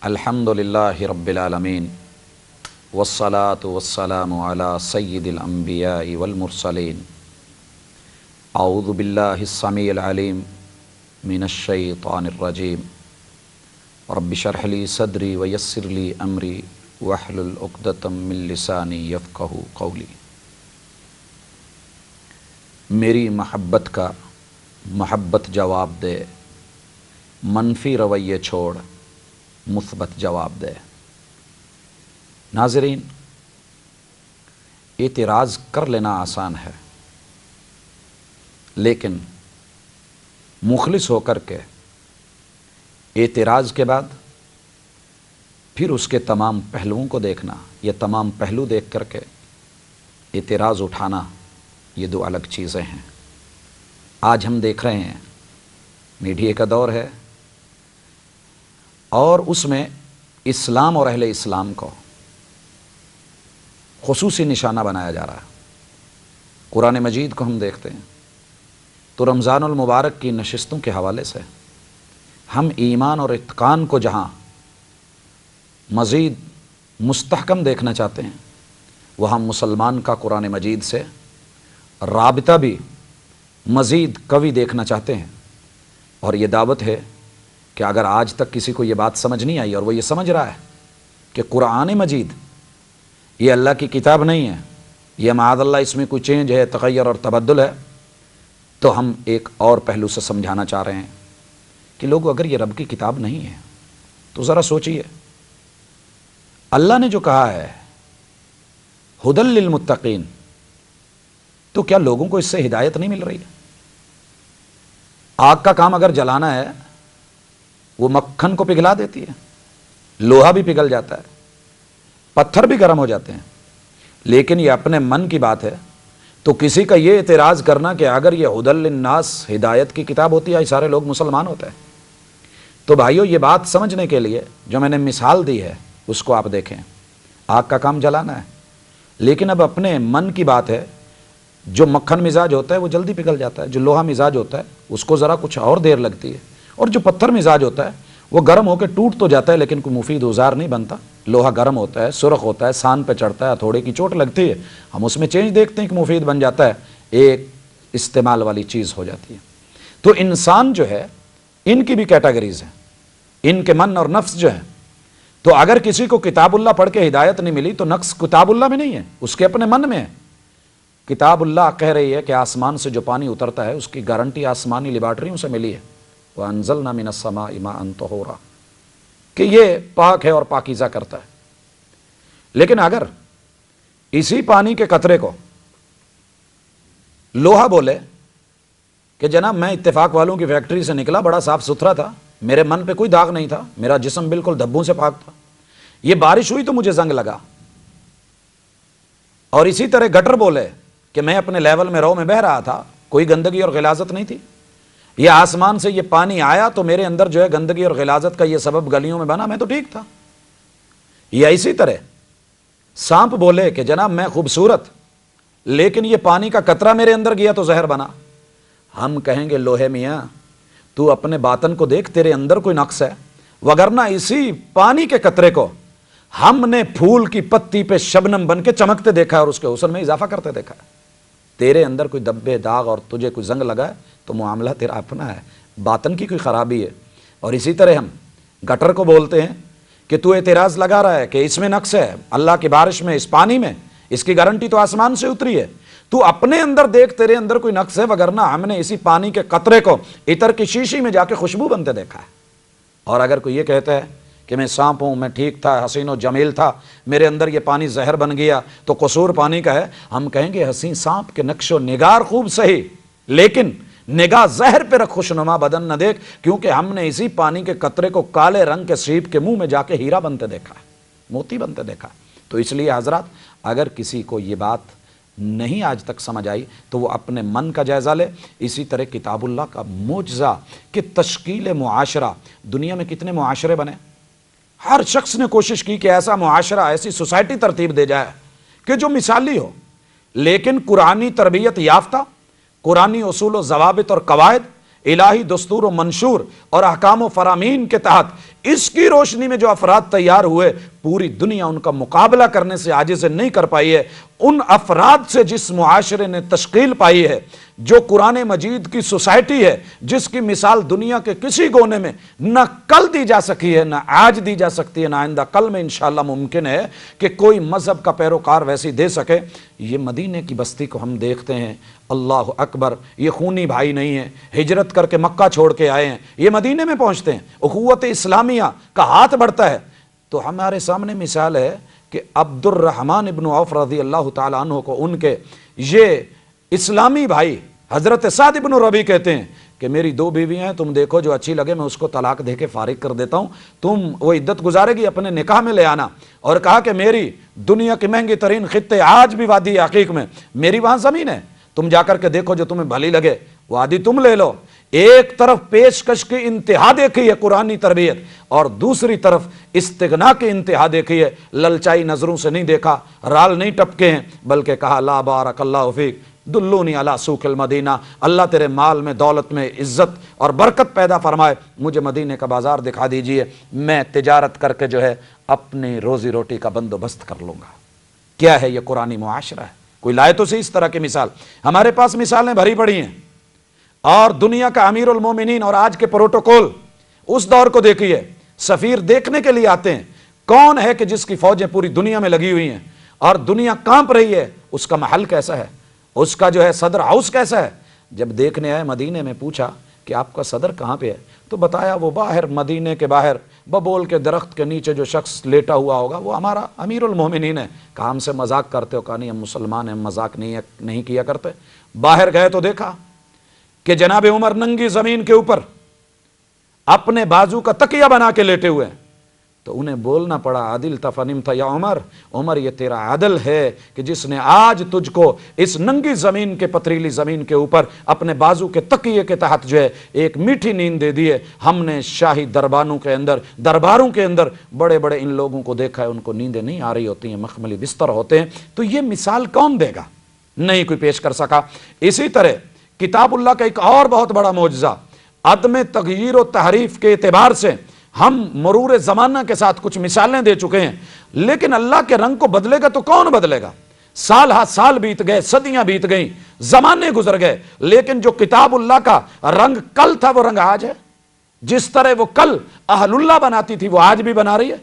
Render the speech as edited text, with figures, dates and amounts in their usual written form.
الحمدللہ رب العالمین والصلاة والسلام علی سید الانبیاء والمرسلین اعوذ باللہ السمیع العلیم من الشیطان الرجیم رب اشرح لی صدری ویسر لی امری واحلل عقدۃ من لسانی یفقہوا قولی۔ میری محبت کا محبت جواب دے، منفی رویے چھوڑ مثبت جواب دے۔ ناظرین، اعتراض کر لینا آسان ہے، لیکن مخلص ہو کر کے اعتراض کے بعد پھر اس کے تمام پہلوؤں کو دیکھنا، یہ تمام پہلو دیکھ کر کے اعتراض اٹھانا، یہ دو الگ چیزیں ہیں۔ آج ہم دیکھ رہے ہیں میڈیا کا دور ہے، اور اس میں اسلام اور اہل اسلام کو خصوصی نشانہ بنایا جا رہا ہے۔ قرآن مجید کو ہم دیکھتے ہیں تو رمضان المبارک کی نشستوں کے حوالے سے ہم ایمان اور اتقان کو جہاں مزید مستحکم دیکھنا چاہتے ہیں، وہاں مسلمان کا قرآن مجید سے رابطہ بھی مزید قوی دیکھنا چاہتے ہیں۔ اور یہ دعوت ہے کہ اگر آج تک کسی کو یہ بات سمجھ نہیں آئی اور وہ یہ سمجھ رہا ہے کہ قرآن مجید یہ اللہ کی کتاب نہیں ہے، یہ معاذ اللہ اس میں کوئی چینج ہے، تغیر اور تبدل ہے، تو ہم ایک اور پہلو سے سمجھانا چاہ رہے ہیں کہ لوگوں، اگر یہ رب کی کتاب نہیں ہے تو ذرا سوچئے، اللہ نے جو کہا ہے ھدی للمتقین، تو کیا لوگوں کو اس سے ہدایت نہیں مل رہی ہے؟ آگ کا کام اگر جلانا ہے، وہ مکھن کو پگھلا دیتی ہے، لوہا بھی پگھل جاتا ہے، پتھر بھی گرم ہو جاتے ہیں، لیکن یہ اپنے من کی بات ہے۔ تو کسی کا یہ اعتراض کرنا کہ اگر یہ ھدی للناس ہدایت کی کتاب ہوتی ہے، سارے لوگ مسلمان ہوتے ہیں، تو بھائیو یہ بات سمجھنے کے لیے جو میں نے مثال دی ہے اس کو آپ دیکھیں۔ آگ کا کام جلانا ہے، لیکن اب اپنے من کی بات ہے، جو مکھن مزاج ہوتا ہے وہ جلدی پگھل جاتا ہے، جو لوہا مزاج ہوتا ہے اس کو ذرا کچھ اور دیر لگتی ہے، اور جو پتھر مزاج ہوتا ہے وہ گرم ہو کے ٹوٹ تو جاتا ہے لیکن کوئی مفید اوزار نہیں بنتا۔ لوہا گرم ہوتا ہے، سرخ ہوتا ہے، سان پہ چڑھتا ہے، ہتھوڑے کی چوٹ لگتی ہے، ہم اس میں چینج دیکھتے ہیں کہ مفید بن جاتا ہے، ایک استعمال والی چیز ہو جاتی ہے۔ تو انسان جو ہے، ان کی بھی کیٹیگریز ہیں، ان کے من اور نفس جو ہیں۔ تو اگر کسی کو کتاب اللہ پڑھ کے ہدایت نہیں ملی تو نقص کتاب اللہ میں نہیں ہے، اس کے اپنے من میں ہے۔ کتاب اللہ کہہ رہی ہے کہ آسمان سے جو پانی اترتا ہے اس کی گارنٹی آسمانی لیبارٹریوں سے ملی ہے، وَأَنزَلْنَا مِنَ السَّمَاءِ مَاءً طَهُورًا، کہ یہ پاک ہے اور پاکیزہ کرتا ہے۔ لیکن اگر اسی پانی کے قطرے کو لوہا بولے کہ جناب میں اتفاق والوں کی فیکٹری سے نکلا، بڑا صاف ستھرا تھا، میرے من پہ کوئی داغ نہیں تھا، میرا جسم بالکل دھبوں سے پاک تھا، یہ بارش ہوئی تو مجھے زنگ لگا۔ اور اسی طرح گٹر بولے کہ میں اپنے لیول میں رو میں بہہ رہا تھا، کوئی گندگی اور غلاظت نہیں تھی، یہ آسمان سے یہ پانی آیا تو میرے اندر جو ہے گندگی اور غلاظت کا یہ سبب گلیوں میں بنا، میں تو ٹھیک تھا۔ یا اسی طرح سانپ بولے کہ جناب میں خوبصورت، لیکن یہ پانی کا قطرہ میرے اندر گیا تو زہر بنا، ہم کہیں گے لوہے میاں تو اپنے باطن کو دیکھ، تیرے اندر کوئی نقص ہے، وگرنہ اسی پانی کے قطرے کو ہم نے پھول کی پتی پہ شبنم بن کے چمکتے دیکھا ہے اور اس کے حسن میں اضافہ کرتے دیکھا ہے۔ تیرے اندر کوئی دبے داغ اور تجھے کوئی زنگ لگا ہے تو معاملہ تیرا اپنا ہے، باطن کی کوئی خرابی ہے۔ اور اسی طرح ہم گٹر کو بولتے ہیں کہ تو اعتراض لگا رہا ہے کہ اس میں نقص ہے، اللہ کی بارش میں، اس پانی میں، اس کی گارنٹی تو آسمان سے اتری ہے، تو اپنے اندر دیکھ تیرے اندر کوئی نقص ہے، وگرنہ ہم نے اسی پانی کے قطرے کو عطر کی شیشی میں جا کے خوشبو بنتے دیکھا ہے۔ اور اگر کوئی یہ کہتا ہے کہ میں سانپ ہوں، میں ٹھیک تھا، حسین و جمیل تھا، میرے اندر یہ پانی زہر بن گیا تو قصور پانی کا ہے، ہم کہیں گے حسین سانپ کے نقش و نگار خوب صحیح، لیکن نگاہ زہر پہ رکھ، خوشنما بدن نہ دیکھ، کیونکہ ہم نے اسی پانی کے قطرے کو کالے رنگ کے سیپ کے منہ میں جا کے ہیرا بنتے دیکھا ہے، موتی بنتے دیکھا ہے۔ تو اس لیے حضرات، اگر کسی کو یہ بات نہیں آج تک سمجھ آئی تو وہ اپنے من کا جائزہ لے۔ اسی طرح کتاب اللہ کا معجزہ کہ تشکیل معاشرہ، دنیا میں کتنے معاشرے بنے، ہر شخص نے کوشش کی کہ ایسا معاشرہ، ایسی سوسائٹی ترتیب دے جائے کہ جو مثالی ہو، لیکن قرآنی تربیت یافتہ، قرآنی اصول و ضوابط اور قواعد، الہی دستور و منشور اور احکام و فرامین کے تحت اس کی روشنی میں جو افراد تیار ہوئے، پوری دنیا ان کا مقابلہ کرنے سے عاجز نہیں کر پائی ہے۔ ان افراد سے جس معاشرے نے تشکیل پائی ہے، جو قرآن مجید کی سوسائٹی ہے، جس کی مثال دنیا کے کسی کونے میں نہ کل دی جا سکی ہے، نہ آج دی جا سکتی ہے، نہ آئندہ کل میں انشاءاللہ ممکن ہے کہ کوئی مذہب کا پیروکار ویسی دے سکے۔ یہ مدینے کی بستی کو ہم دیکھتے ہیں، اللہ اکبر، یہ خونی بھائی نہیں ہیں، ہجرت کر کے مکہ چھوڑ کے آئے ہیں، یہ مدینے میں پہنچتے ہیں، اخوت اسلامیہ کا ہاتھ بڑھتا ہے۔ تو ہمارے سامنے مثال ہے کہ عبد الرحمن ابن عوف رضی اللہ تعالیٰ عنہ کو ان کے یہ اسلامی بھائی حضرت سعد ابن ربیع کہتے ہیں کہ میری 2 بیویاں ہیں، تم دیکھو جو اچھی لگے میں اس کو طلاق دے کے فارغ کر دیتا ہوں، تم وہ عدت گزارے گی اپنے نکاح میں لے آنا۔ اور کہا کہ میری دنیا کی مہنگی ترین خطے آج بھی وادی عقیق میں، میری وہاں زمین ہے، تم جا کر کے دیکھو جو تمہیں بھلی لگے وادی تم لے لو۔ ایک طرف پیشکش کی انتہا دیکھی ہے قرآنی تربیت، اور دوسری طرف استغنا کی انتہا دیکھی ہے، للچائی نظروں سے نہیں دیکھا، رال نہیں ٹپکے ہیں، بلکہ کہا لا بارک اللہ فیک دلونی علی سوق المدینہ، اللہ تیرے مال میں دولت میں عزت اور برکت پیدا فرمائے، مجھے مدینے کا بازار دکھا دیجئے، میں تجارت کر کے جو ہے اپنی روزی روٹی کا بندوبست کر لوں گا۔ کیا ہے یہ قرآنی معاشرہ ہے؟ کوئی لائے تو صحیح اس طرح کی مثال۔ ہمارے پاس مثالیں بھری پڑی ہیں، اور دنیا کا امیر المومنین اور آج کے پروٹوکول اس دور کو دیکھیے، سفیر دیکھنے کے لیے آتے ہیں کون ہے کہ جس کی فوجیں پوری دنیا میں لگی ہوئی ہیں اور دنیا کانپ رہی ہے، اس کا محل کیسا ہے، اس کا جو ہے صدر ہاؤس کیسا ہے۔ جب دیکھنے آئے مدینے میں، پوچھا کہ آپ کا صدر کہاں پہ ہے، تو بتایا وہ باہر مدینے کے باہر ببول کے درخت کے نیچے جو شخص لیٹا ہوا ہوگا وہ ہمارا امیر المومنین ہے۔ کہا ہم سے مذاق کرتے ہو؟ کہا نہیں، ہم مسلمان ہیں، مذاق نہیں کیا کرتے۔ باہر گئے تو دیکھا کہ جناب عمر ننگی زمین کے اوپر اپنے بازو کا تکیہ بنا کے لیٹے ہوئے ہیں۔ تو انہیں بولنا پڑا عادل تفنمت یا عمر، عمر یہ تیرا عدل ہے کہ جس نے آج تجھ کو اس ننگی زمین کے پتریلی زمین کے اوپر اپنے بازو کے تکیے کے تحت جو ہے ایک میٹھی نیند دے دی ہے۔ ہم نے شاہی درباروں کے اندر بڑے بڑے ان لوگوں کو دیکھا ہے، ان کو نیندیں نہیں آ رہی ہوتی ہیں، مخملی بستر ہوتے ہیں۔ تو یہ مثال کون دے گا؟ نہیں کوئی پیش کر سکا۔ اسی طرح کتاب اللہ کا ایک اور بہت بڑا معجزہ، عدم تغییر و تحریف کے اعتبار سے ہم مرور زمانہ کے ساتھ کچھ مثالیں دے چکے ہیں، لیکن اللہ کے رنگ کو بدلے گا تو کون بدلے گا؟ سال ہا سال بیت گئے، صدیاں بیت گئیں، زمانے گزر گئے، لیکن جو کتاب اللہ کا رنگ کل تھا وہ رنگ آج ہے۔ جس طرح وہ کل اہل اللہ بناتی تھی وہ آج بھی بنا رہی ہے۔